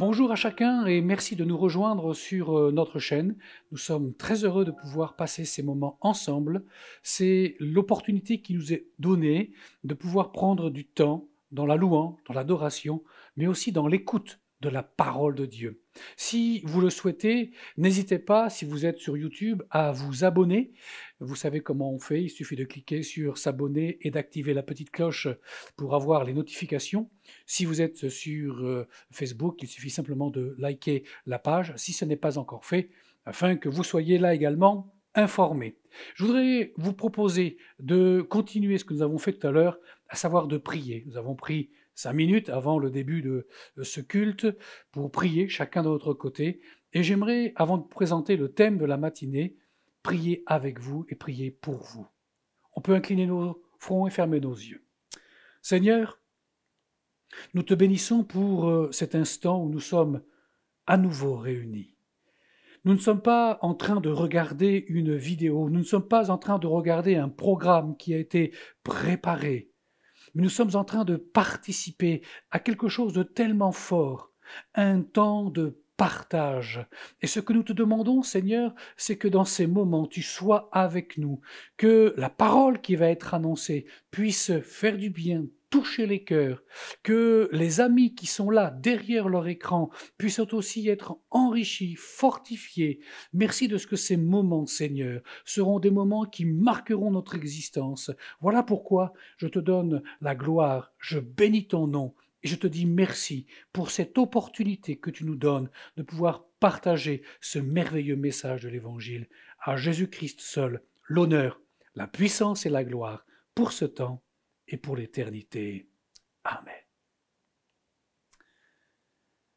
Bonjour à chacun et merci de nous rejoindre sur notre chaîne. Nous sommes très heureux de pouvoir passer ces moments ensemble. C'est l'opportunité qui nous est donnée de pouvoir prendre du temps dans la louange, dans l'adoration, mais aussi dans l'écoute de la parole de Dieu. Si vous le souhaitez, n'hésitez pas, si vous êtes sur YouTube, à vous abonner. Vous savez comment on fait, il suffit de cliquer sur s'abonner et d'activer la petite cloche pour avoir les notifications. Si vous êtes sur Facebook, il suffit simplement de liker la page, si ce n'est pas encore fait, afin que vous soyez là également informés. Je voudrais vous proposer de continuer ce que nous avons fait tout à l'heure, à savoir de prier. Nous avons pris 5 minutes avant le début de ce culte pour prier chacun de notre côté. Et j'aimerais, avant de présenter le thème de la matinée, prier avec vous et prier pour vous. On peut incliner nos fronts et fermer nos yeux. Seigneur, nous te bénissons pour cet instant où nous sommes à nouveau réunis. Nous ne sommes pas en train de regarder une vidéo, nous ne sommes pas en train de regarder un programme qui a été préparé, mais nous sommes en train de participer à quelque chose de tellement fort, un temps de partage. Et ce que nous te demandons, Seigneur, c'est que dans ces moments, tu sois avec nous, que la parole qui va être annoncée puisse faire du bien, toucher les cœurs, que les amis qui sont là derrière leur écran puissent aussi être enrichis, fortifiés. Merci de ce que ces moments, Seigneur, seront des moments qui marqueront notre existence. Voilà pourquoi je te donne la gloire, je bénis ton nom et je te dis merci pour cette opportunité que tu nous donnes de pouvoir partager ce merveilleux message de l'Évangile. À Jésus-Christ seul, l'honneur, la puissance et la gloire pour ce temps et pour l'éternité. Amen.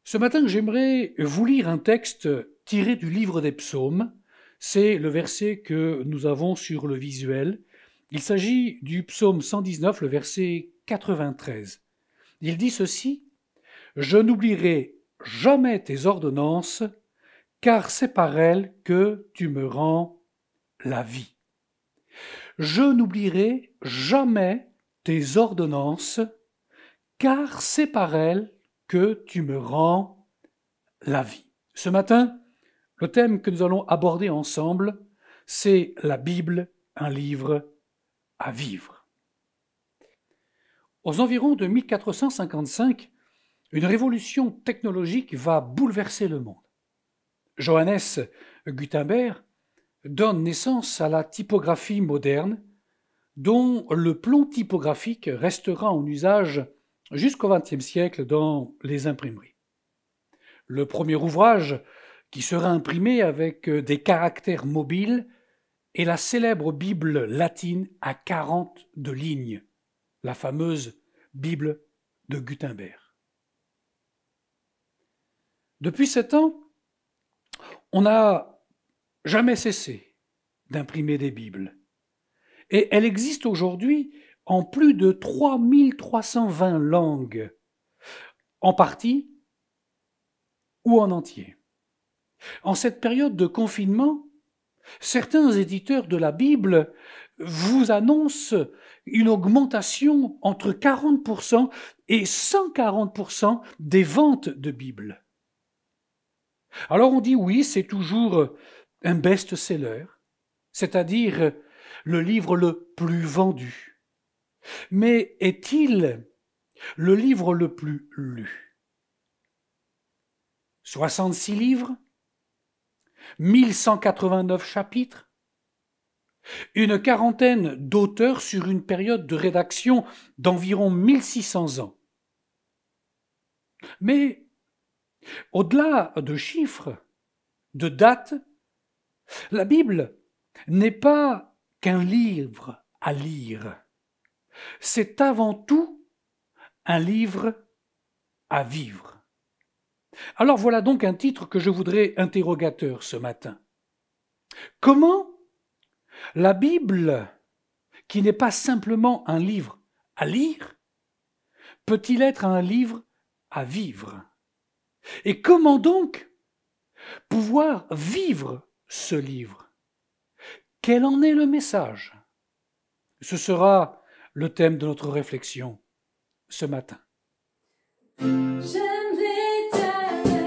Ce matin, j'aimerais vous lire un texte tiré du livre des psaumes. C'est le verset que nous avons sur le visuel. Il s'agit du psaume 119, le verset 93. Il dit ceci: « Je n'oublierai jamais tes ordonnances, car c'est par elles que tu me rends la vie. » Je n'oublierai jamais tes ordonnances, car c'est par elles que tu me rends la vie. Ce matin, le thème que nous allons aborder ensemble, c'est la Bible, un livre à vivre. Aux environs de 1455, une révolution technologique va bouleverser le monde. Johannes Gutenberg donne naissance à la typographie moderne, dont le plomb typographique restera en usage jusqu'au XXe siècle dans les imprimeries. Le premier ouvrage qui sera imprimé avec des caractères mobiles est la célèbre Bible latine à 42 lignes, la fameuse Bible de Gutenberg. Depuis 7 ans, on n'a jamais cessé d'imprimer des Bibles. Et elle existe aujourd'hui en plus de 3320 langues, en partie ou en entier. En cette période de confinement, certains éditeurs de la Bible vous annoncent une augmentation entre 40% et 140% des ventes de Bibles. Alors on dit oui, c'est toujours un best-seller, c'est-à-dire le livre le plus vendu. Mais est-il le livre le plus lu? 66 livres, 1189 chapitres, une quarantaine d'auteurs sur une période de rédaction d'environ 1600 ans. Mais au-delà de chiffres, de dates, la Bible n'est pas qu'un livre à lire. C'est avant tout un livre à vivre. Alors voilà donc un titre que je voudrais interrogateur ce matin. Comment la Bible, qui n'est pas simplement un livre à lire, peut-il être un livre à vivre? Et comment donc pouvoir vivre ce livre? Quel en est le message? Ce sera le thème de notre réflexion ce matin. J'aime l'Éternel.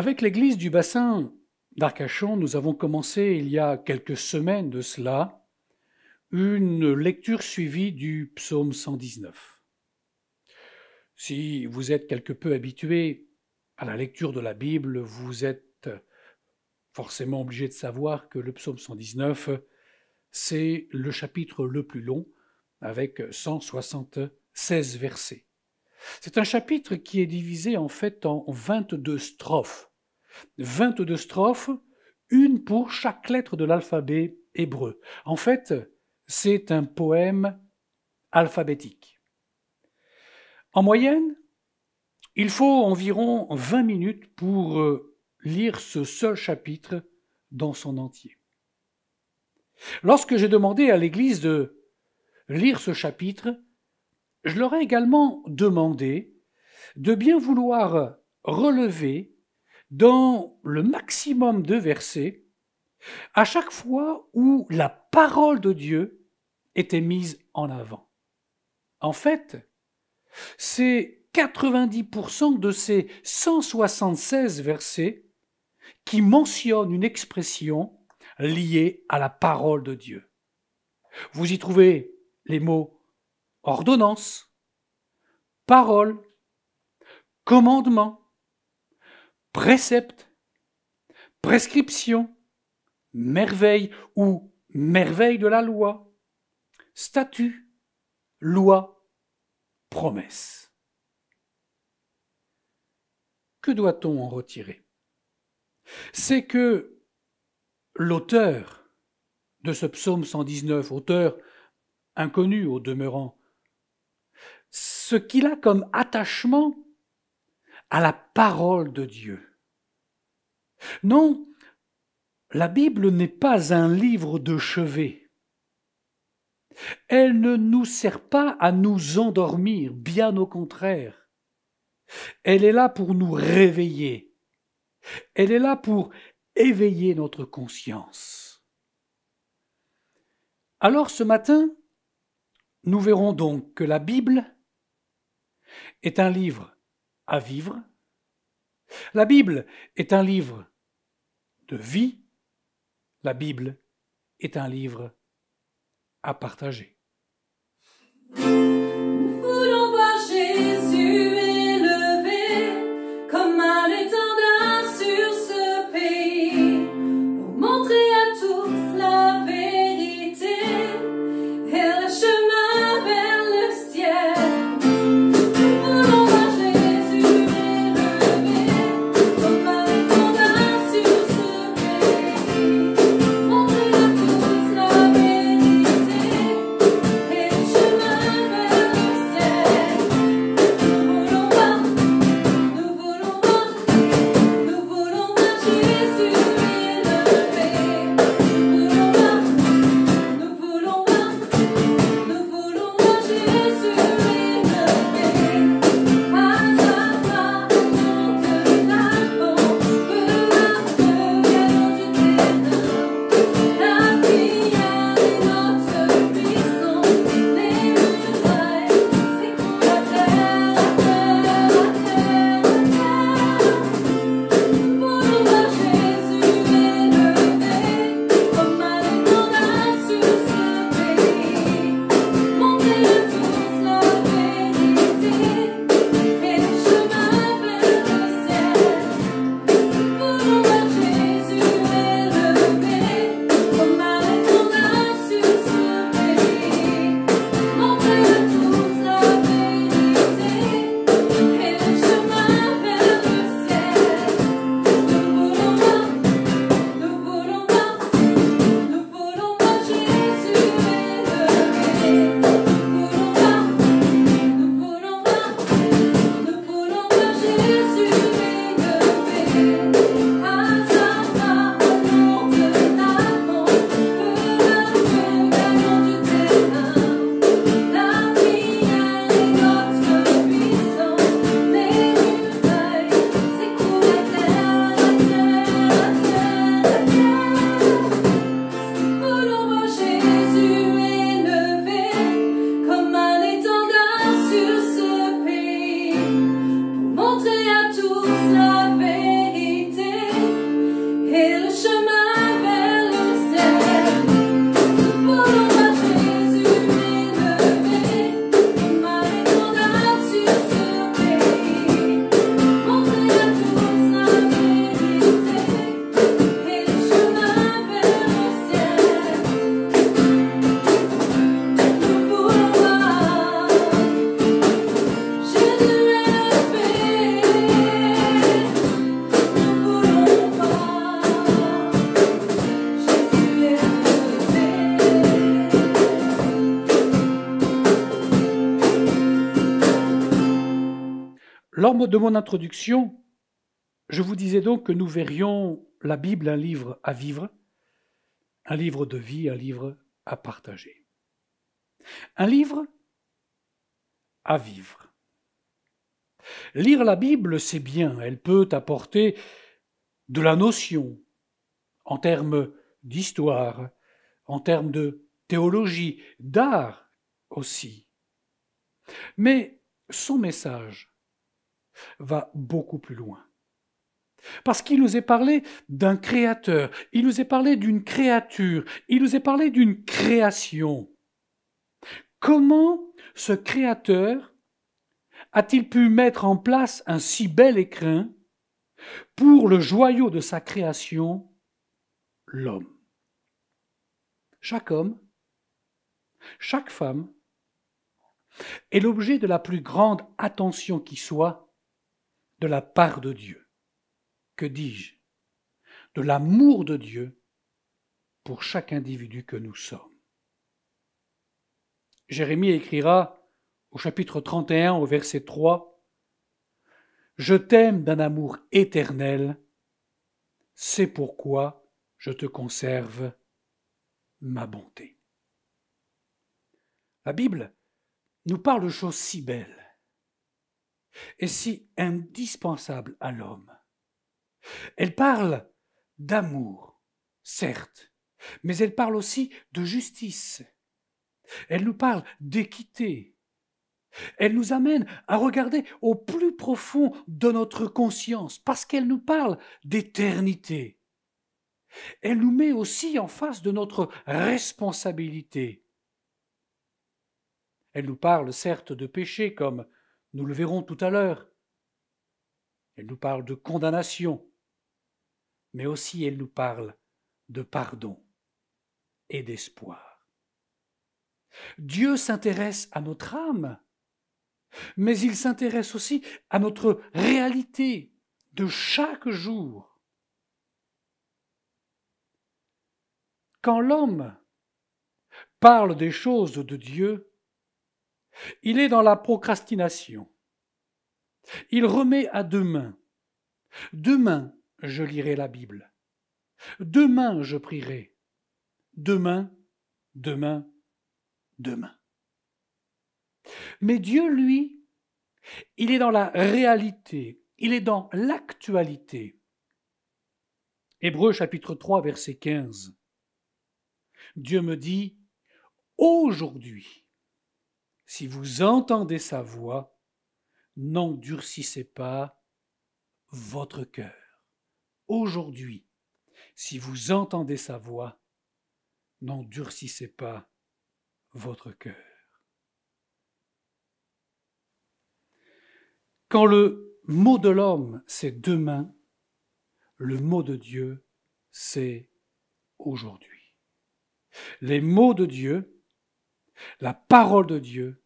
Avec l'église du bassin d'Arcachon, nous avons commencé il y a quelques semaines de cela une lecture suivie du psaume 119. Si vous êtes quelque peu habitué à la lecture de la Bible, vous êtes forcément obligé de savoir que le psaume 119, c'est le chapitre le plus long, avec 176 versets. C'est un chapitre qui est divisé en fait en 22 strophes. 22 strophes, une pour chaque lettre de l'alphabet hébreu. En fait, c'est un poème alphabétique. En moyenne, il faut environ 20 minutes pour lire ce seul chapitre dans son entier. Lorsque j'ai demandé à l'Église de lire ce chapitre, je leur ai également demandé de bien vouloir relever dans le maximum de versets à chaque fois où la parole de Dieu était mise en avant. En fait, c'est 90% de ces 176 versets qui mentionnent une expression liée à la parole de Dieu. Vous y trouvez les mots ordonnance, parole, commandement, précepte, prescription, merveille ou merveille de la loi, statut, loi, promesse. Que doit-on en retirer? C'est que l'auteur de ce psaume 119, auteur inconnu au demeurant, ce qu'il a comme attachement à la parole de Dieu. Non, la Bible n'est pas un livre de chevet. Elle ne nous sert pas à nous endormir, bien au contraire. Elle est là pour nous réveiller. Elle est là pour éveiller notre conscience. Alors ce matin, nous verrons donc que la Bible est un livre à vivre. La Bible est un livre de vie. La Bible est un livre à partager. Nous voulons voir Jésus élevé comme un étendard sur ce pays pour montrer à tous la vérité et le chemin vers le ciel. Nous voulons voir Jésus élevé comme un étendard sur ce pays pour montrer à tous la vérité et le chemin vers Lors de mon introduction, je vous disais donc que nous verrions la Bible un livre à vivre, un livre de vie, un livre à partager. Un livre à vivre. Lire la Bible, c'est bien, elle peut apporter de la notion en termes d'histoire, en termes de théologie, d'art aussi. Mais son message va beaucoup plus loin. Parce qu'il nous est parlé d'un créateur, il nous est parlé d'une créature, il nous est parlé d'une création. Comment ce créateur a-t-il pu mettre en place un si bel écrin pour le joyau de sa création, l'homme? Chaque homme, chaque femme est l'objet de la plus grande attention qui soit de la part de Dieu. Que dis-je? De l'amour de Dieu pour chaque individu que nous sommes. Jérémie écrira au chapitre 31, au verset 3, « Je t'aime d'un amour éternel, c'est pourquoi je te conserve ma bonté. » La Bible nous parle de choses si belles et si indispensables à l'homme. Elle parle d'amour, certes, mais elle parle aussi de justice. Elle nous parle d'équité. Elle nous amène à regarder au plus profond de notre conscience parce qu'elle nous parle d'éternité. Elle nous met aussi en face de notre responsabilité. Elle nous parle certes de péché comme nous le verrons tout à l'heure. Elle nous parle de condamnation, mais aussi elle nous parle de pardon et d'espoir. Dieu s'intéresse à notre âme, mais il s'intéresse aussi à notre réalité de chaque jour. Quand l'homme parle des choses de Dieu, il est dans la procrastination. Il remet à demain. Demain, je lirai la Bible. Demain, je prierai. Demain, demain, demain. Mais Dieu, lui, il est dans la réalité, il est dans l'actualité. Hébreux chapitre 3, verset 15. Dieu me dit, aujourd'hui, si vous entendez sa voix, n'endurcissez pas votre cœur. Aujourd'hui, si vous entendez sa voix, n'endurcissez pas votre cœur. Quand le mot de l'homme, c'est demain, le mot de Dieu, c'est aujourd'hui. Les mots de Dieu, la parole de Dieu,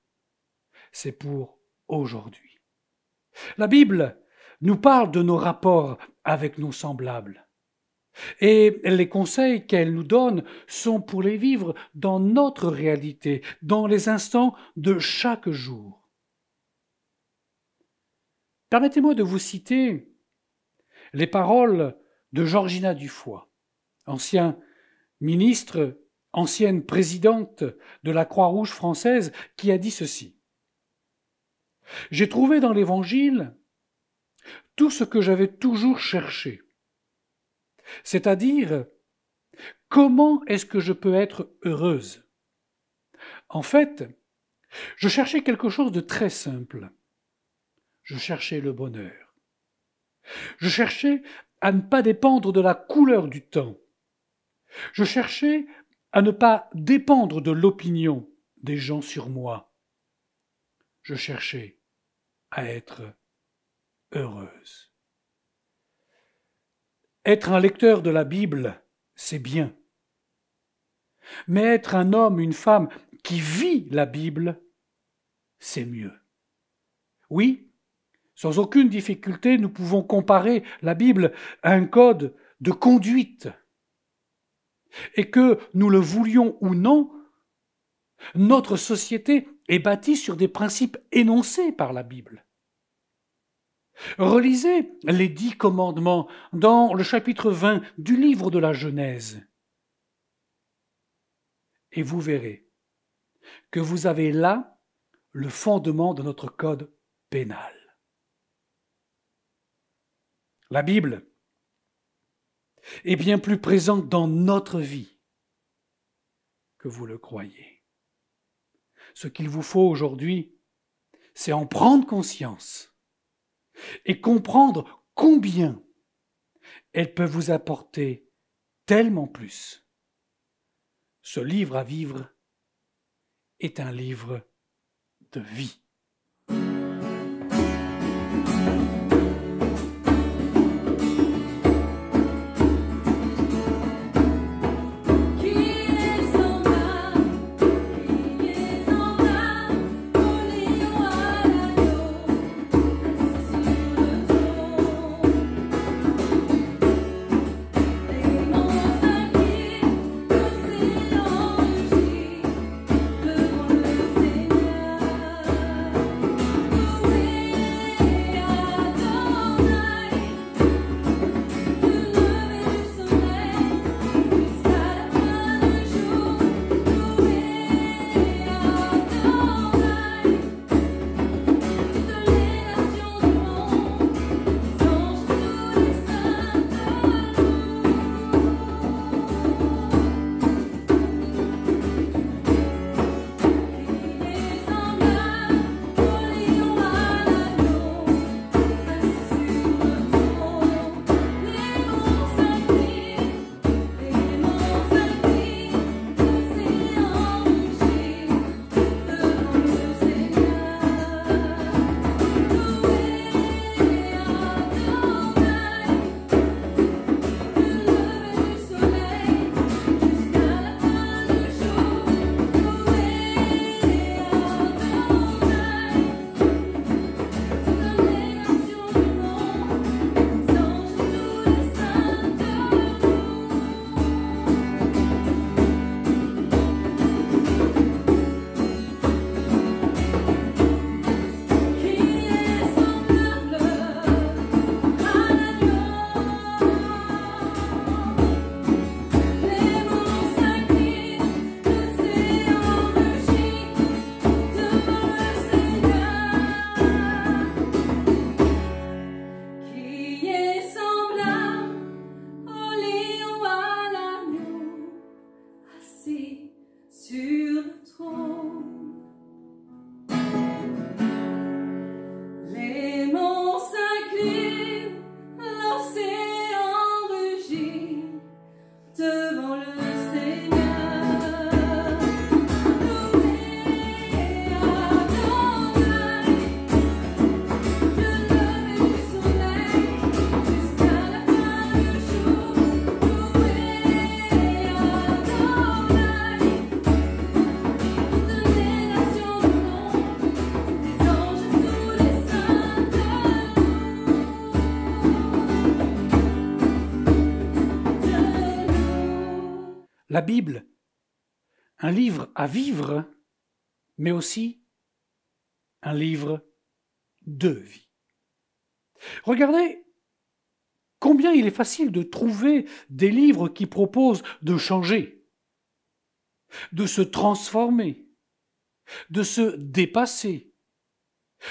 c'est pour aujourd'hui. La Bible nous parle de nos rapports avec nos semblables. Et les conseils qu'elle nous donne sont pour les vivre dans notre réalité, dans les instants de chaque jour. Permettez-moi de vous citer les paroles de Georgina Dufoy, ancien ministre, ancienne présidente de la Croix-Rouge française, qui a dit ceci. « J'ai trouvé dans l'Évangile tout ce que j'avais toujours cherché, c'est-à-dire comment est-ce que je peux être heureuse. En fait, je cherchais quelque chose de très simple. Je cherchais le bonheur. Je cherchais à ne pas dépendre de la couleur du temps. Je cherchais à ne pas dépendre de l'opinion des gens sur moi. Je cherchais à être heureuse. » Être un lecteur de la Bible, c'est bien. Mais être un homme, une femme qui vit la Bible, c'est mieux. Oui, sans aucune difficulté, nous pouvons comparer la Bible à un code de conduite. Et que nous le voulions ou non, notre société est bâtie sur des principes énoncés par la Bible. Relisez les 10 commandements dans le chapitre 20 du livre de la Genèse. Et vous verrez que vous avez là le fondement de notre code pénal. La Bible est bien plus présente dans notre vie que vous le croyez. Ce qu'il vous faut aujourd'hui, c'est en prendre conscience et comprendre combien elle peut vous apporter tellement plus. Ce livre à vivre est un livre de vie. La Bible, un livre à vivre, mais aussi un livre de vie. Regardez combien il est facile de trouver des livres qui proposent de changer, de se transformer, de se dépasser.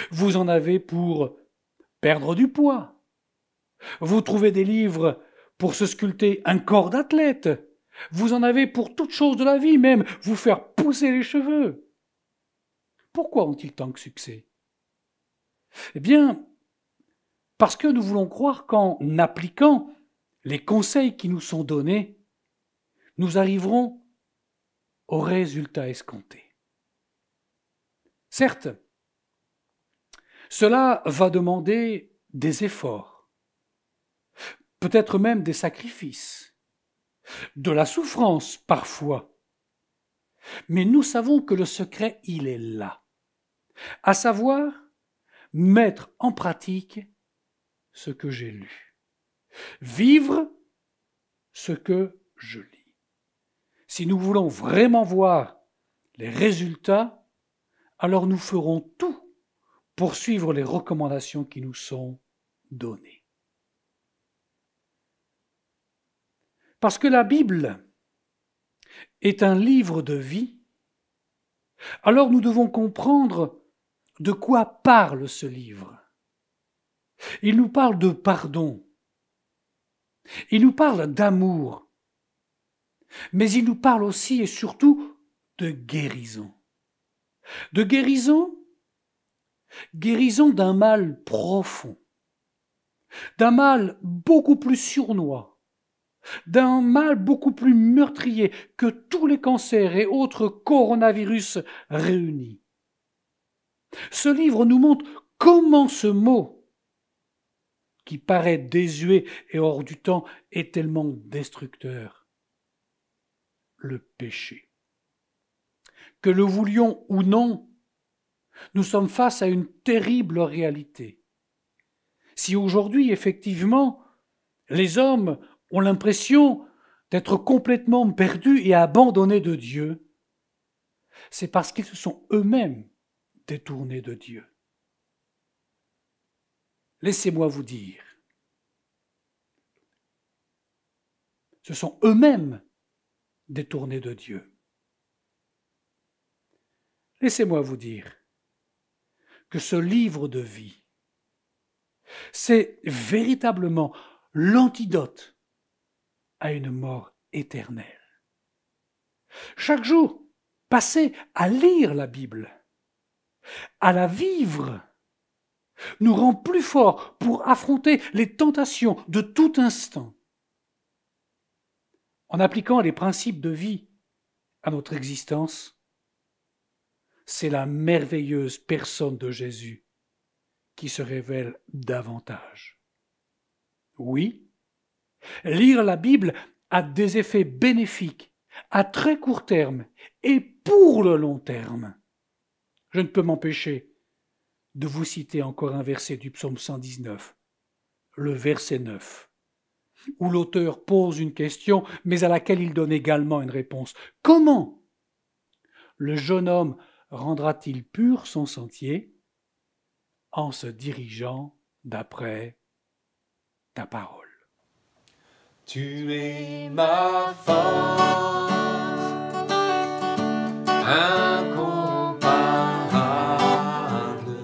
Vous en avez pour perdre du poids. Vous trouvez des livres pour se sculpter un corps d'athlète. Vous en avez pour toutes choses de la vie, même vous faire pousser les cheveux. Pourquoi ont-ils tant de succès? Eh bien, parce que nous voulons croire qu'en appliquant les conseils qui nous sont donnés, nous arriverons au résultat escompté. Certes, cela va demander des efforts, peut-être même des sacrifices, de la souffrance parfois. Mais nous savons que le secret, il est là, à savoir mettre en pratique ce que j'ai lu, vivre ce que je lis. Si nous voulons vraiment voir les résultats, alors nous ferons tout pour suivre les recommandations qui nous sont donné. Parce que la Bible est un livre de vie, alors nous devons comprendre de quoi parle ce livre. Il nous parle de pardon, il nous parle d'amour, mais il nous parle aussi et surtout de guérison. De guérison, guérison d'un mal profond, d'un mal beaucoup plus sournois, d'un mal beaucoup plus meurtrier que tous les cancers et autres coronavirus réunis. Ce livre nous montre comment ce mot, qui paraît désuet et hors du temps, est tellement destructeur. Le péché. Que le voulions ou non, nous sommes face à une terrible réalité. Si aujourd'hui, effectivement, les hommes ont l'impression d'être complètement perdus et abandonnés de Dieu, c'est parce qu'ils se sont eux-mêmes détournés de Dieu. Laissez-moi vous dire, ce sont eux-mêmes détournés de Dieu. Laissez-moi vous dire que ce livre de vie, c'est véritablement l'antidote à une mort éternelle. Chaque jour, passer à lire la Bible, à la vivre, nous rend plus forts pour affronter les tentations de tout instant. En appliquant les principes de vie à notre existence, c'est la merveilleuse personne de Jésus qui se révèle davantage. Oui, lire la Bible a des effets bénéfiques à très court terme et pour le long terme. Je ne peux m'empêcher de vous citer encore un verset du psaume 119, le verset 9, où l'auteur pose une question, mais à laquelle il donne également une réponse. Comment le jeune homme rendra-t-il pur son sentier? En se dirigeant d'après ta parole. Tu es ma force, incomparable,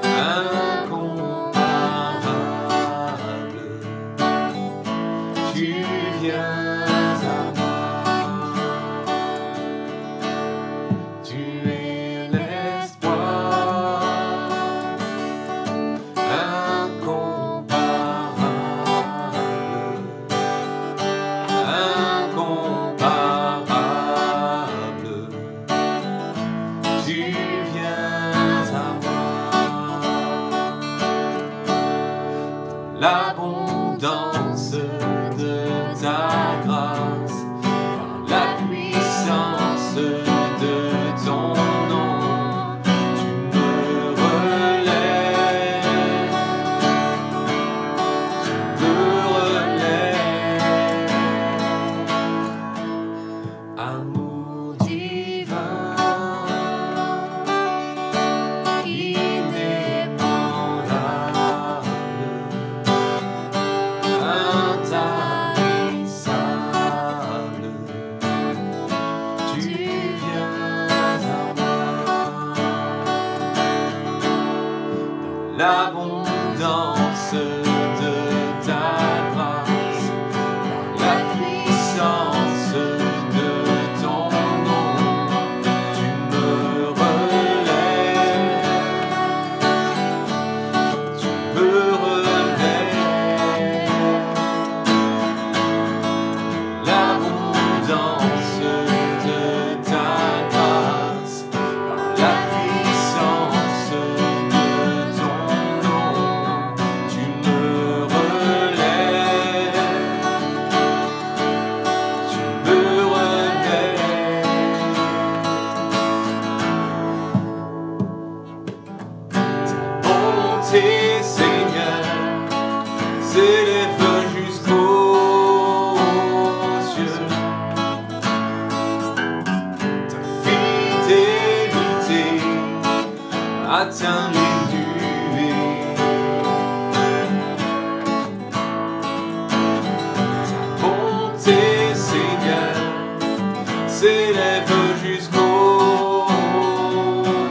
incomparable. Tu viens à moi, tu es l'espoir, incomparable, incomparable. Tu viens à moi, l'abondance de ta grâce, par la puissance de ton nom, tu me relèves, tu me relèves. Amour divin, inébranlable, intarissable, tu viens à moi, dans l'abondance de ta grâce, par la puissance de ton nom, tu me relèves, tu me relèves, l'abondance de ta grâce, par la puissance de ton nom, tu me relèves, tu me relèves. Ta bonté, Seigneur, s'élève jusqu'aux cieux. Ta fidélité atteint les nuées. s'élève jusqu'aux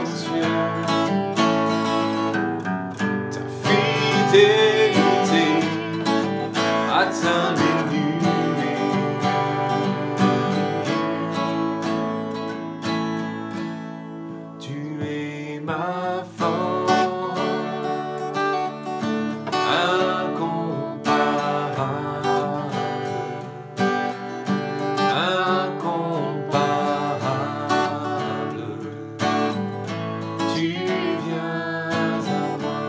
cieux. Ta fidélité atteint les nuées. Tu es ma force incomparable, incomparable. Tu viens à moi.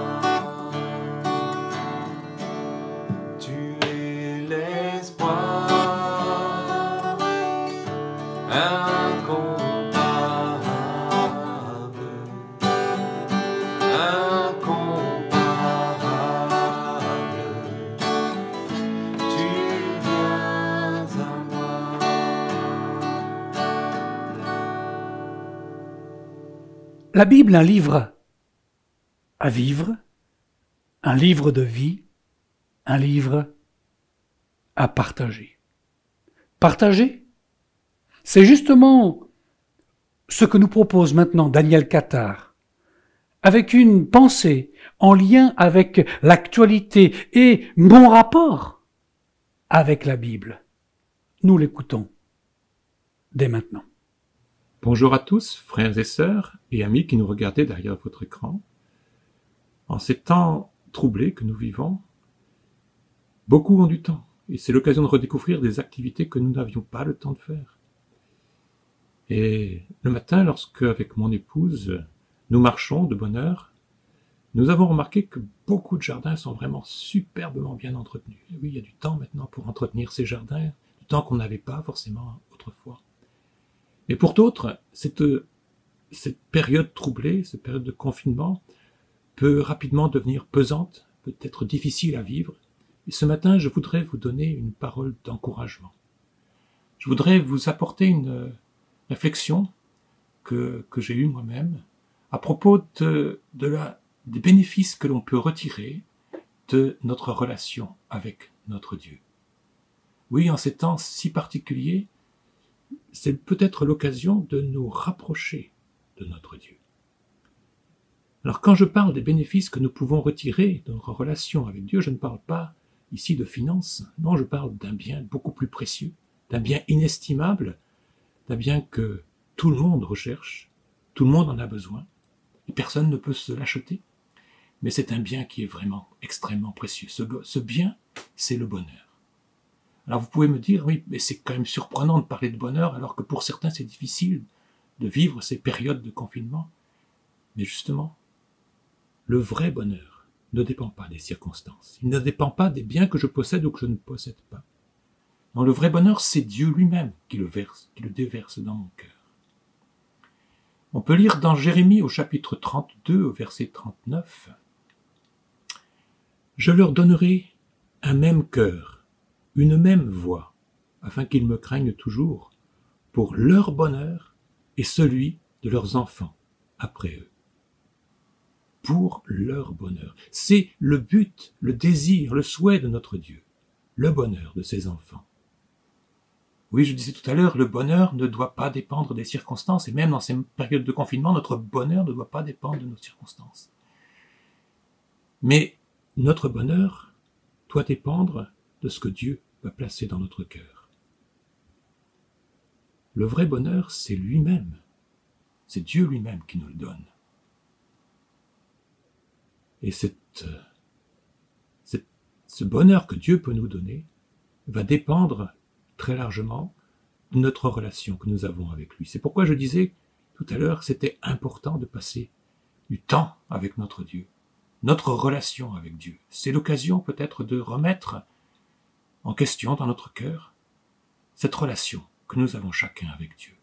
Tu es l'espoir incomparable, incomparable. Tu viens à moi. La Bible, un livre à vivre, un livre de vie, un livre à partager. Partager, c'est justement ce que nous propose maintenant Daniel Cathart, avec une pensée en lien avec l'actualité et mon rapport avec la Bible. Nous l'écoutons dès maintenant. Bonjour à tous, frères et sœurs et amis qui nous regardez derrière votre écran. En ces temps troublés que nous vivons, beaucoup ont du temps et c'est l'occasion de redécouvrir des activités que nous n'avions pas le temps de faire. Et le matin, lorsque, avec mon épouse, nous marchons de bonne heure, nous avons remarqué que beaucoup de jardins sont vraiment superbement bien entretenus. Et oui, il y a du temps maintenant pour entretenir ces jardins, du temps qu'on n'avait pas forcément autrefois. Mais pour d'autres, cette période troublée, cette période de confinement, peut rapidement devenir pesante, peut être difficile à vivre. Et ce matin, je voudrais vous donner une parole d'encouragement. Je voudrais vous apporter une réflexion que j'ai eue moi-même à propos des bénéfices que l'on peut retirer de notre relation avec notre Dieu. Oui, en ces temps si particuliers, c'est peut-être l'occasion de nous rapprocher de notre Dieu. Alors quand je parle des bénéfices que nous pouvons retirer de notre relation avec Dieu, je ne parle pas ici de finances, non, je parle d'un bien beaucoup plus précieux, d'un bien inestimable, d'un bien que tout le monde recherche, tout le monde en a besoin, et personne ne peut se l'acheter, mais c'est un bien qui est vraiment extrêmement précieux. Ce bien, c'est le bonheur. Alors vous pouvez me dire, oui, mais c'est quand même surprenant de parler de bonheur, alors que pour certains c'est difficile de vivre ces périodes de confinement. Mais justement, le vrai bonheur ne dépend pas des circonstances. Il ne dépend pas des biens que je possède ou que je ne possède pas. Non, le vrai bonheur, c'est Dieu lui-même qui le verse, qui le déverse dans mon cœur. On peut lire dans Jérémie au chapitre 32, au verset 39, « Je leur donnerai un même cœur, une même voix, afin qu'ils me craignent toujours, pour leur bonheur et celui de leurs enfants après eux. » Pour leur bonheur. C'est le but, le désir, le souhait de notre Dieu, le bonheur de ses enfants. Oui, je disais tout à l'heure, le bonheur ne doit pas dépendre des circonstances, et même dans ces périodes de confinement, notre bonheur ne doit pas dépendre de nos circonstances. Mais notre bonheur doit dépendre de ce que Dieu va placer dans notre cœur. Le vrai bonheur, c'est lui-même. C'est Dieu lui-même qui nous le donne. Et ce bonheur que Dieu peut nous donner va dépendre très largement de notre relation que nous avons avec lui. C'est pourquoi je disais tout à l'heure que c'était important de passer du temps avec notre Dieu, notre relation avec Dieu. C'est l'occasion peut-être de remettre en question dans notre cœur cette relation que nous avons chacun avec Dieu.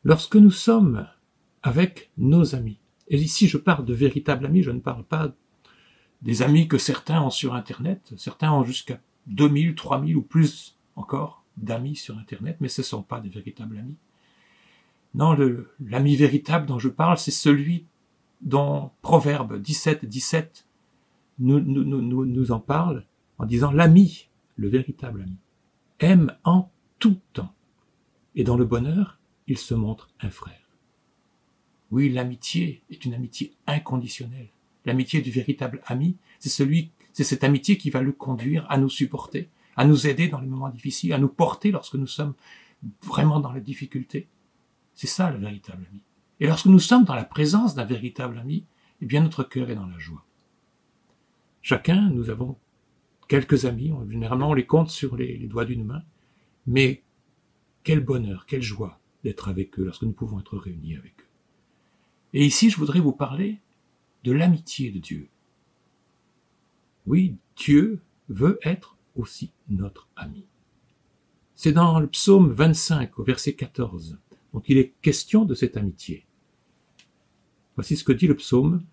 Lorsque nous sommes avec nos amis, et ici je parle de véritables amis, je ne parle pas des amis que certains ont sur Internet, certains ont jusqu'à 2000, 3000 ou plus encore d'amis sur Internet, mais ce ne sont pas des véritables amis. Non, l'ami véritable dont je parle, c'est celui dont Proverbe 17 nous en parle en disant l'ami, le véritable ami, aime en tout temps. Et dans le bonheur, il se montre un frère. Oui, l'amitié est une amitié inconditionnelle. L'amitié du véritable ami, c'est cette amitié qui va le conduire à nous supporter, à nous aider dans les moments difficiles, à nous porter lorsque nous sommes vraiment dans la difficulté. C'est ça le véritable ami. Et lorsque nous sommes dans la présence d'un véritable ami, eh bien notre cœur est dans la joie. Chacun, nous avons quelques amis, généralement on les compte sur les doigts d'une main, mais quel bonheur, quelle joie d'être avec eux lorsque nous pouvons être réunis avec eux. Et ici, je voudrais vous parler de l'amitié de Dieu. Oui, Dieu veut être aussi notre ami. C'est dans le psaume 25, au verset 14, dont il est question de cette amitié. Voici ce que dit le psaume,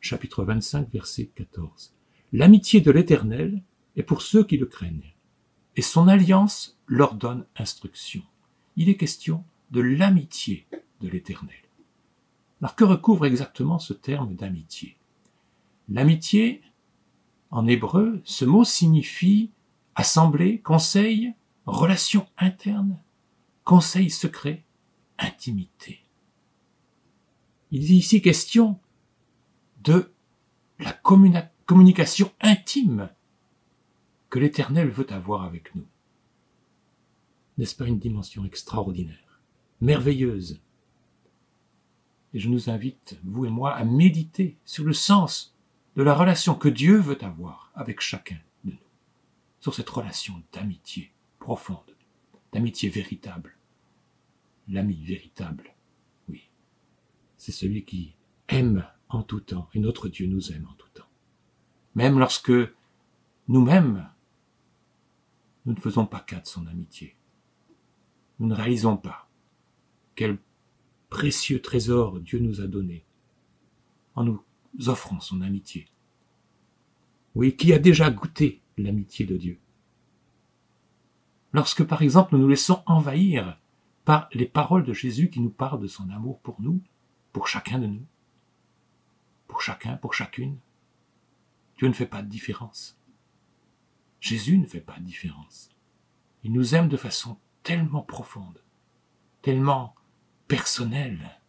chapitre 25, verset 14. L'amitié de l'Éternel est pour ceux qui le craignent, et son alliance leur donne instruction. Il est question de l'amitié de l'Éternel. Alors que recouvre exactement ce terme d'amitié? L'amitié, en hébreu, ce mot signifie assemblée, conseil, relation interne, conseil secret, intimité. Il est ici question de la communication intime que l'Éternel veut avoir avec nous. N'est-ce pas une dimension extraordinaire, merveilleuse? Et je nous invite, vous et moi, à méditer sur le sens de la relation que Dieu veut avoir avec chacun de nous, sur cette relation d'amitié profonde, d'amitié véritable. L'ami véritable, oui, c'est celui qui aime en tout temps, et notre Dieu nous aime en tout temps. Même lorsque nous-mêmes, nous ne faisons pas cas de son amitié. Nous ne réalisons pas quel précieux trésor Dieu nous a donné en nous offrant son amitié. Oui, qui a déjà goûté l'amitié de Dieu? Lorsque, par exemple, nous nous laissons envahir par les paroles de Jésus qui nous parlent de son amour pour nous, pour chacun de nous, pour chacun, pour chacune, Dieu ne fait pas de différence. Jésus ne fait pas de différence. Il nous aime de façon tellement profonde, tellement personnelle.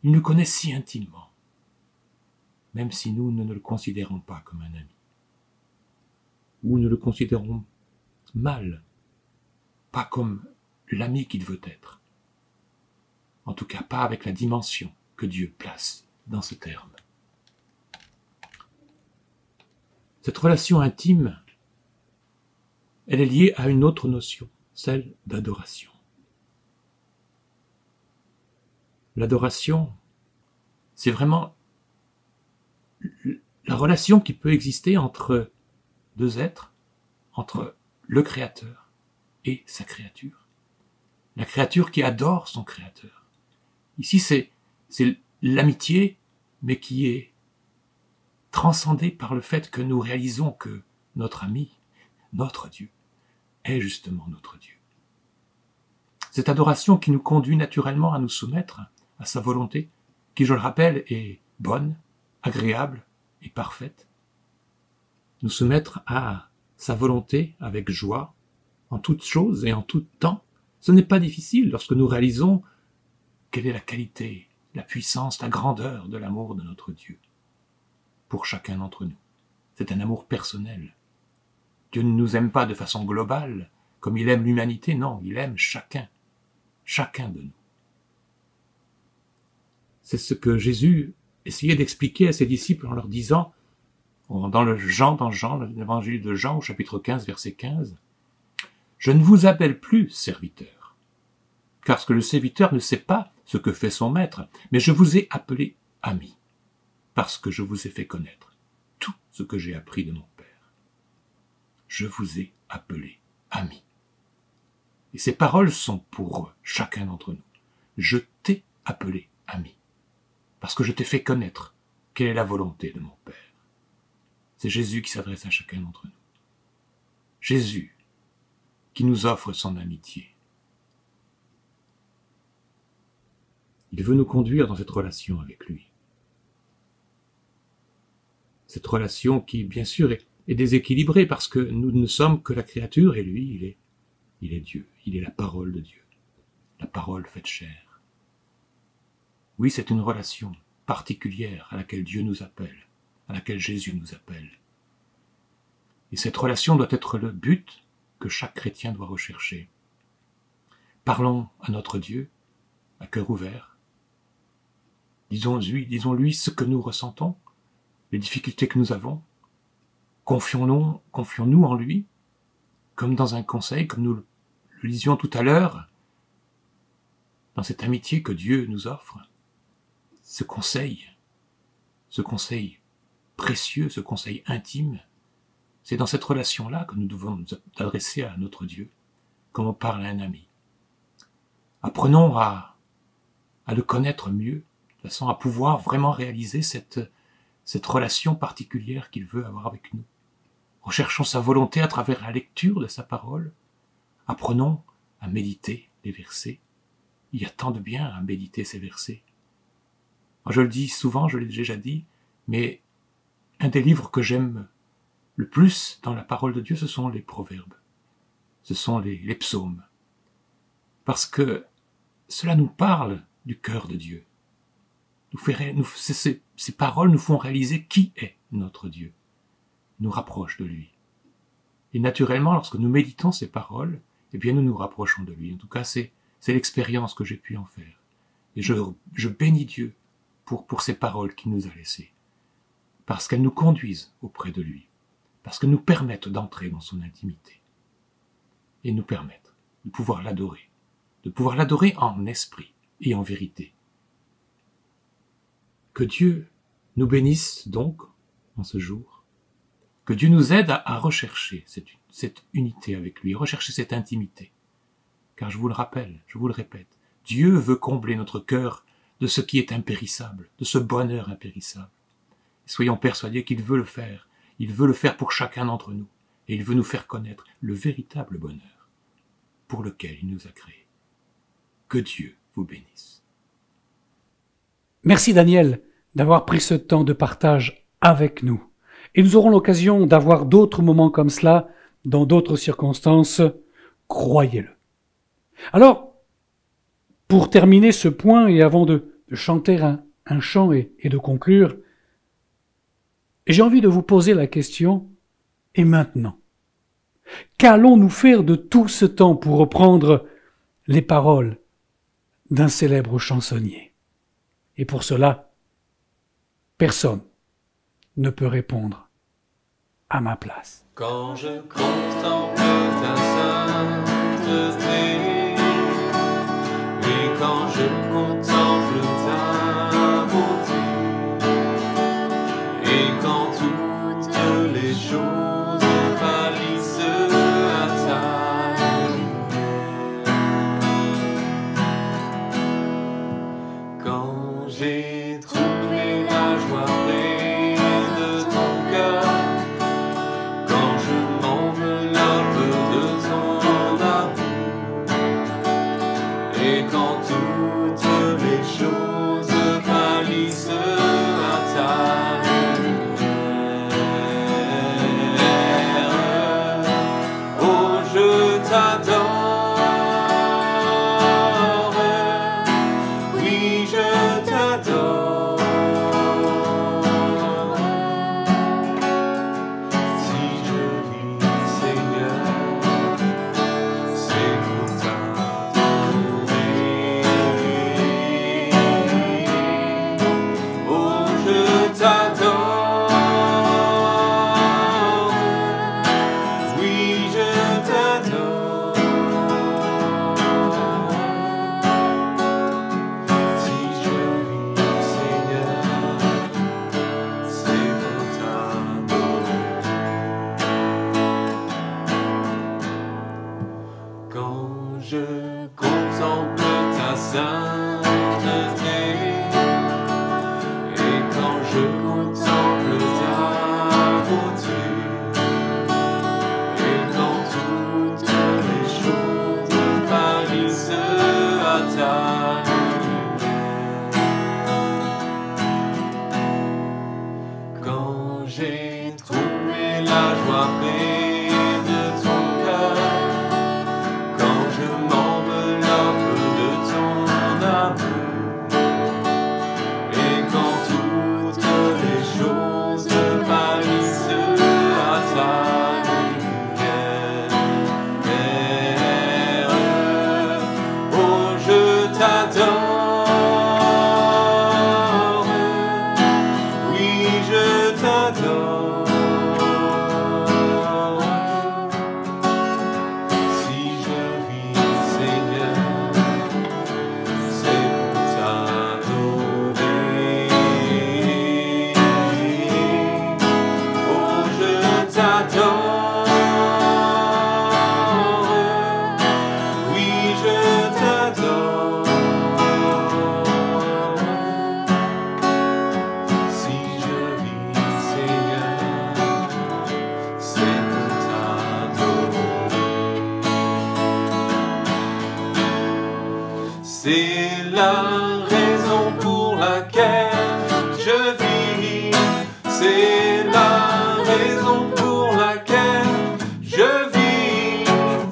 Il nous connaît si intimement, même si nous ne le considérons pas comme un ami. Ou nous le considérons mal, pas comme l'ami qu'il veut être. En tout cas, pas avec la dimension que Dieu place dans ce terme. Cette relation intime, elle est liée à une autre notion, celle d'adoration. L'adoration, c'est vraiment la relation qui peut exister entre deux êtres, entre le Créateur et sa créature. La créature qui adore son Créateur. Ici, c'est l'amitié, mais qui est transcendée par le fait que nous réalisons que notre ami, notre Dieu, est justement notre Dieu. Cette adoration qui nous conduit naturellement à nous soumettre à sa volonté, qui, je le rappelle, est bonne, agréable et parfaite. Nous soumettre à sa volonté avec joie, en toutes choses et en tout temps, ce n'est pas difficile lorsque nous réalisons quelle est la qualité, la puissance, la grandeur de l'amour de notre Dieu pour chacun d'entre nous. C'est un amour personnel. Dieu ne nous aime pas de façon globale, comme il aime l'humanité, non, il aime chacun de nous. C'est ce que Jésus essayait d'expliquer à ses disciples en leur disant, dans l'évangile de Jean, au chapitre 15, verset 15, « Je ne vous appelle plus serviteur, car le serviteur ne sait pas ce que fait son maître, mais je vous ai appelé ami, parce que je vous ai fait connaître tout ce que j'ai appris de mon Père. Je vous ai appelé ami. » Et ces paroles sont pour chacun d'entre nous. Je t'ai appelé ami, parce que je t'ai fait connaître quelle est la volonté de mon Père. C'est Jésus qui s'adresse à chacun d'entre nous. Jésus qui nous offre son amitié. Il veut nous conduire dans cette relation avec lui. Cette relation qui, bien sûr, est déséquilibrée parce que nous ne sommes que la créature et lui, Il est Dieu, il est la parole de Dieu, la parole faite chair. Oui, c'est une relation particulière à laquelle Dieu nous appelle, à laquelle Jésus nous appelle. Et cette relation doit être le but que chaque chrétien doit rechercher. Parlons à notre Dieu, à cœur ouvert. Disons-lui ce que nous ressentons, les difficultés que nous avons. Confions-nous en lui, comme dans un conseil, comme nous le lisions tout à l'heure, dans cette amitié que Dieu nous offre. Ce conseil précieux, ce conseil intime, c'est dans cette relation-là que nous devons nous adresser à notre Dieu, comme on parle à un ami. Apprenons à le connaître mieux, de façon à pouvoir vraiment réaliser cette relation particulière qu'il veut avoir avec nous. Recherchons sa volonté à travers la lecture de sa parole. Apprenons à méditer les versets. Il y a tant de bien à méditer ces versets. Moi, je le dis souvent, je l'ai déjà dit, mais un des livres que j'aime le plus dans la parole de Dieu, ce sont les proverbes. Ce sont les psaumes. Parce que cela nous parle du cœur de Dieu. Ces paroles nous font réaliser qui est notre Dieu, nous rapprochent de lui. Et naturellement, lorsque nous méditons ces paroles, eh bien, nous nous rapprochons de lui. En tout cas, c'est l'expérience que j'ai pu en faire. Et je bénis Dieu pour ces paroles qu'il nous a laissées. Parce qu'elles nous conduisent auprès de lui. Parce qu'elles nous permettent d'entrer dans son intimité. Et nous permettent de pouvoir l'adorer. De pouvoir l'adorer en esprit et en vérité. Que Dieu nous bénisse donc en ce jour. Que Dieu nous aide à rechercher cette unité avec lui, rechercher cette intimité. Car je vous le rappelle, je vous le répète, Dieu veut combler notre cœur de ce qui est impérissable, de ce bonheur impérissable. Et soyons persuadés qu'il veut le faire. Il veut le faire pour chacun d'entre nous. Et il veut nous faire connaître le véritable bonheur pour lequel il nous a créés. Que Dieu vous bénisse. Merci Daniel d'avoir pris ce temps de partage avec nous. Et nous aurons l'occasion d'avoir d'autres moments comme cela dans d'autres circonstances, croyez-le. Alors, pour terminer ce point et avant de chanter un chant et de conclure, j'ai envie de vous poser la question, et maintenant? Qu'allons-nous faire de tout ce temps pour reprendre les paroles d'un célèbre chansonnier? Et pour cela, personne ne peut répondre à ma place. Quand je contemple ta sainteté, et quand je contemple ta beauté, et quand toutes les choses pâlissent à ta lumière, quand j'ai trouvé la joie près de ton cœur, quand je m'enveloppe de ton amour, et quand toutes les choses pâlissent à ta lumière, oh je t'adore, oui je t'adore. Si je vis, Seigneur, c'est pour t'adorer. Oh, je t'adore, oui, je t'adore. Si je vis, Seigneur, c'est pour t'adorer. Quand je contemple ta sainteté, et quand je contemple ta beauté, et quand toutes les choses pâlissent à ta lumière, quand j'ai trouvé la joie près de ton cœur, je m'enveloppe de ton amour. Et quand toutes les choses pâlissent à ta lumière, oh je t'adore, oui je t'adore. Si je vis, Seigneur, c'est pour t'adorer. Oh, je t'adore, oui, je t'adore. Si je vis, Seigneur, c'est pour t'adorer. C'est la raison pour laquelle je vis. C'est la raison pour laquelle je vis.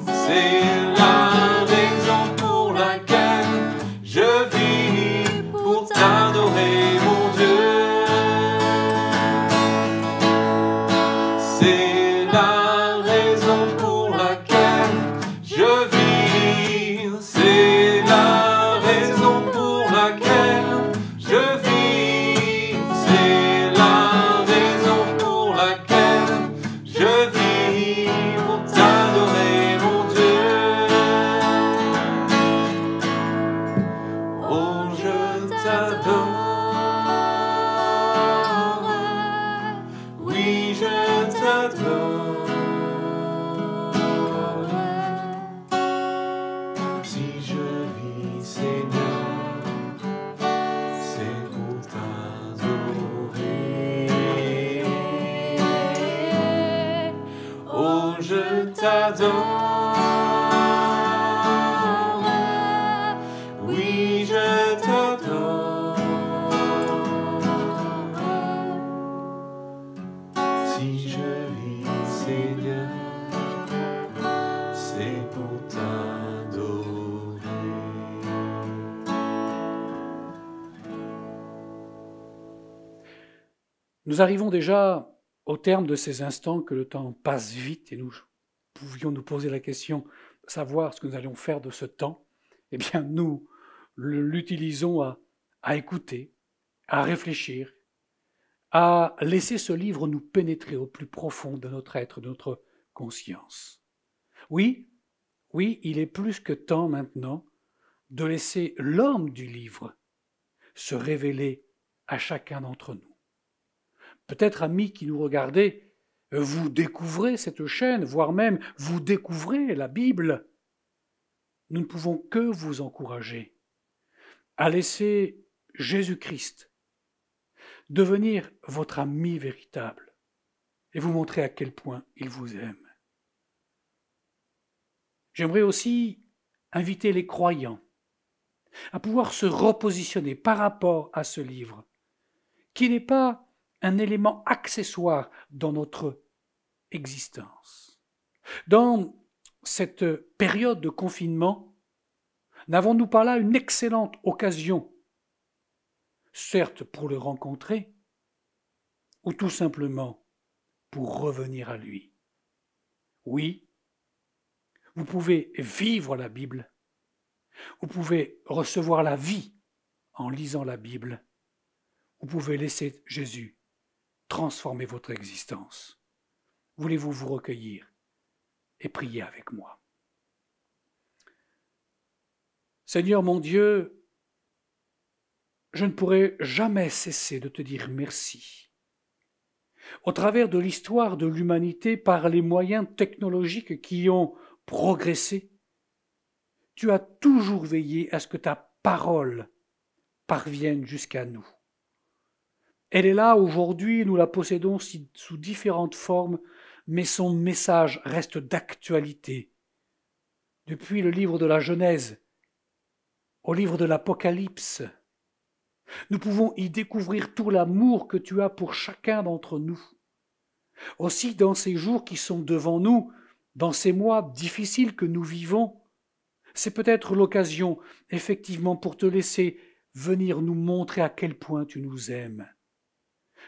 C'est la raison pour laquelle je vis. Pour t'adorer, mon Dieu. C'est la raison pour laquelle je vis. C'est la raison pour laquelle je vis. C'est la raison pour laquelle je vis. Pour t'adorer, mon Dieu. Oh, je t'adore. Oui, je t'adore. Si je vis, Seigneur, c'est pour t'adorer. Oh, je t'adore. Oui, je t'adore. Si je vis, Seigneur, c'est pour t'adorer. Nous arrivons déjà au terme de ces instants que le temps passe vite et nous pouvions nous poser la question de savoir ce que nous allions faire de ce temps. Eh bien, nous l'utilisons à écouter, à réfléchir, à laisser ce livre nous pénétrer au plus profond de notre être, de notre conscience. Oui, il est plus que temps maintenant de laisser l'homme du livre se révéler à chacun d'entre nous. Peut-être, amis qui nous regardez, vous découvrez cette chaîne, voire même vous découvrez la Bible. Nous ne pouvons que vous encourager à laisser Jésus-Christ devenir votre ami véritable et vous montrer à quel point il vous aime. J'aimerais aussi inviter les croyants à pouvoir se repositionner par rapport à ce livre, qui n'est pas un élément accessoire dans notre existence. Dans cette période de confinement, n'avons-nous pas là une excellente occasion, certes pour le rencontrer, ou tout simplement pour revenir à lui? Oui, vous pouvez vivre la Bible, vous pouvez recevoir la vie en lisant la Bible, vous pouvez laisser Jésus transformer votre existence. Voulez-vous vous recueillir et prier avec moi? Seigneur mon Dieu, je ne pourrai jamais cesser de te dire merci. Au travers de l'histoire de l'humanité, par les moyens technologiques qui ont progressé, tu as toujours veillé à ce que ta parole parvienne jusqu'à nous. Elle est là aujourd'hui, nous la possédons sous différentes formes, mais son message reste d'actualité. Depuis le livre de la Genèse au livre de l'Apocalypse, nous pouvons y découvrir tout l'amour que tu as pour chacun d'entre nous. Aussi, dans ces jours qui sont devant nous, dans ces mois difficiles que nous vivons, C'est peut-être l'occasion, effectivement, pour te laisser venir nous montrer à quel point tu nous aimes.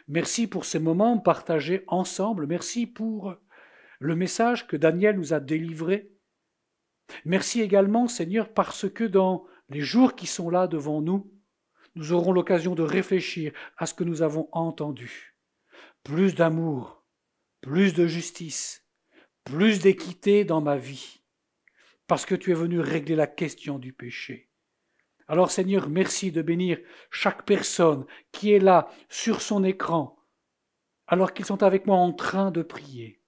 Merci pour ces moments partagés ensemble. Merci pour le message que Daniel nous a délivré. Merci également, Seigneur, parce que dans les jours qui sont là devant nous, nous aurons l'occasion de réfléchir à ce que nous avons entendu. Plus d'amour, plus de justice, plus d'équité dans ma vie, parce que tu es venu régler la question du péché. Alors Seigneur, merci de bénir chaque personne qui est là sur son écran, alors qu'ils sont avec moi en train de prier.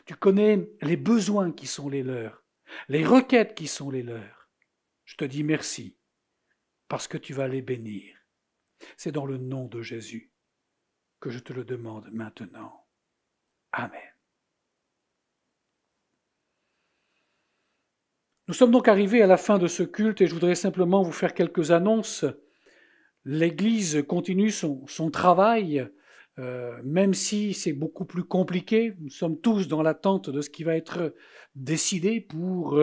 Tu connais les besoins qui sont les leurs, les requêtes qui sont les leurs. Je te dis merci, parce que tu vas les bénir. C'est dans le nom de Jésus que je te le demande maintenant. Amen. Nous sommes donc arrivés à la fin de ce culte et je voudrais simplement vous faire quelques annonces. L'Église continue son travail, même si c'est beaucoup plus compliqué. Nous sommes tous dans l'attente de ce qui va être décidé pour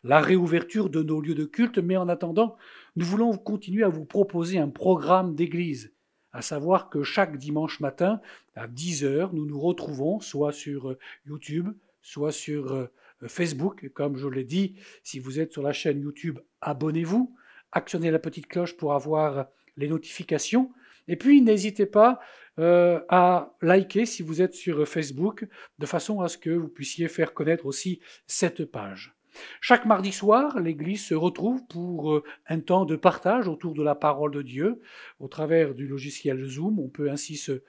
la réouverture de nos lieux de culte, mais en attendant, nous voulons continuer à vous proposer un programme d'Église, à savoir que chaque dimanche matin, à 10h, nous nous retrouvons soit sur YouTube, soit sur Facebook. Et comme je l'ai dit, si vous êtes sur la chaîne YouTube, abonnez-vous, actionnez la petite cloche pour avoir les notifications. Et puis, n'hésitez pas à liker si vous êtes sur Facebook, de façon à ce que vous puissiez faire connaître aussi cette page. Chaque mardi soir, l'Église se retrouve pour un temps de partage autour de la parole de Dieu. Au travers du logiciel Zoom, on peut ainsi se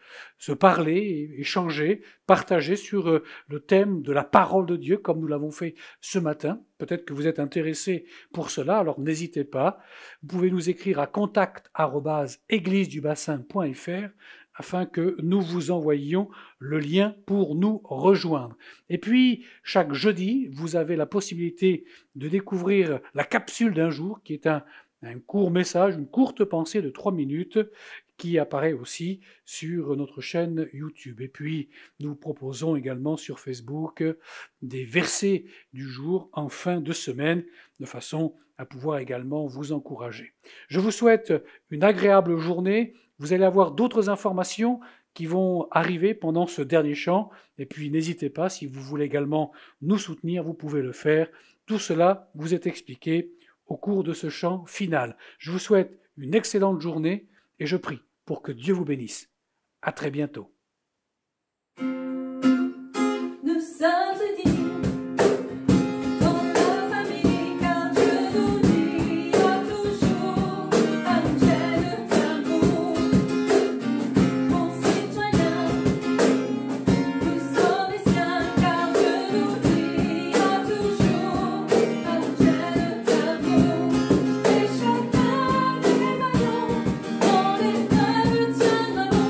parler, échanger, partager sur le thème de la parole de Dieu, comme nous l'avons fait ce matin. Peut-être que vous êtes intéressé pour cela, alors n'hésitez pas. Vous pouvez nous écrire à contact@églisedubassin.fr afin que nous vous envoyions le lien pour nous rejoindre. Et puis, chaque jeudi, vous avez la possibilité de découvrir la capsule d'un jour, qui est un court message, une courte pensée de 3 minutes, qui apparaît aussi sur notre chaîne YouTube. Et puis, nous proposons également sur Facebook des versets du jour en fin de semaine, de façon à pouvoir également vous encourager. Je vous souhaite une agréable journée. Vous allez avoir d'autres informations qui vont arriver pendant ce dernier chant. Et puis, n'hésitez pas, si vous voulez également nous soutenir, vous pouvez le faire. Tout cela vous est expliqué au cours de ce chant final. Je vous souhaite une excellente journée et je prie pour que Dieu vous bénisse. À très bientôt. Nous sommes unis dans la famille, car Dieu nous dit à toujours un ciel d'amour. Concitoyens, nous sommes les siens, car Dieu nous dit à toujours un ciel d'amour. Et chacun des maillons dans les preuves tiendra bon.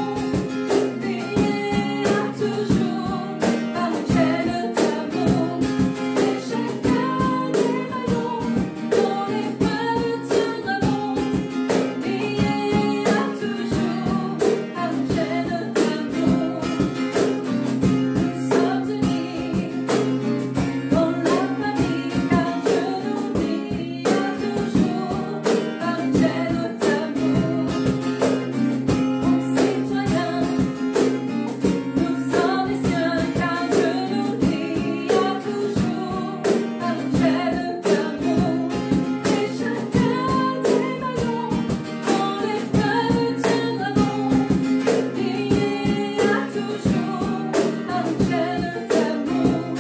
Veillez à toujours un ciel d'amour. Et chacun des maillons dans les preuves tiendra bon. Veillez à toujours un ciel d'amour. Nous sommes unis dans la famille, car Dieu nous dit à toujours un ciel d'amour. Concitoyens, nous sommes les siens, car Dieu nous dit à toujours un ciel d'amour. Et chacun des maillons dans les preuves tiendra bon. Veillez à toujours un ciel d'amour.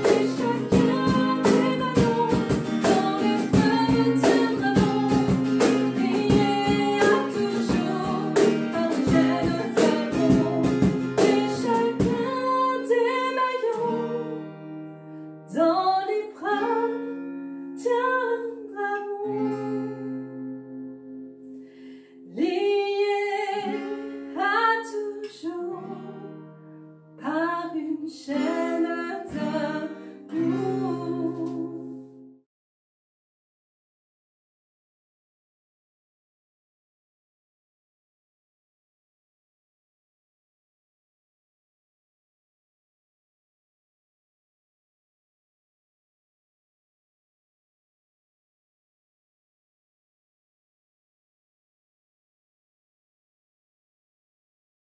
Et chacun des maillons dans les preuves tiendra bon. Veillez à toujours un ciel d'amour. Et chacun des maillons dans l'épreuve tiendra bon. Lié à toujours par une chaîne.